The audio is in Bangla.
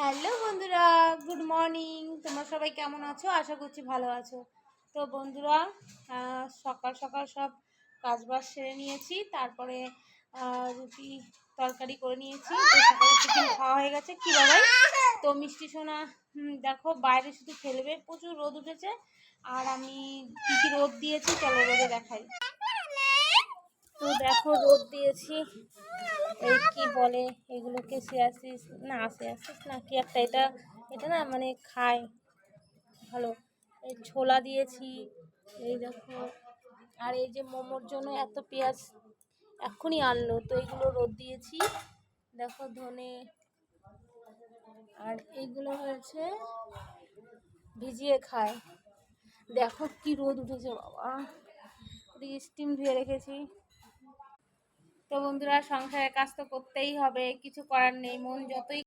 হ্যালো বন্ধুরা, গুড মর্নিং। তোমরা সবাই কেমন আছো? আশা করছি ভালো আছো। তো বন্ধুরা, সকাল সকাল সব কাজবাজ সেরে নিয়েছি। তারপরে রুটি তরকারি করে নিয়েছি। তো সকালে টিফিন খাওয়া হয়ে গেছে। কি বাবাই? তো মিষ্টি সোনা দেখো বাইরে শুধু খেলবে, প্রচুর রোদ উঠেছে। আর আমি কী কী রোদ দিয়েছি চলো রোদে দেখাই। তো দেখো রোদ দিয়েছি, এই কি বলে এগুলোকে সিয়াসিস না, সিয়াসিস না কি একটা, এটা এটা না মানে খায় ভালো। এই ছোলা দিয়েছি, এই দেখো। আর এই যে মোমোর জন্য এত পেঁয়াজ এক্ষুনি আনলো, তো এইগুলো রোদ দিয়েছি। দেখো ধনে, আর এইগুলো হয়েছে ভিজিয়ে খায়। দেখো কি রোদ উঠেছে বাবা, স্টিম ধুয়ে রেখেছি। তো বন্ধুরা, সংসারের কাজ তো করতেই হবে, কিছু করার নেই। মন যতই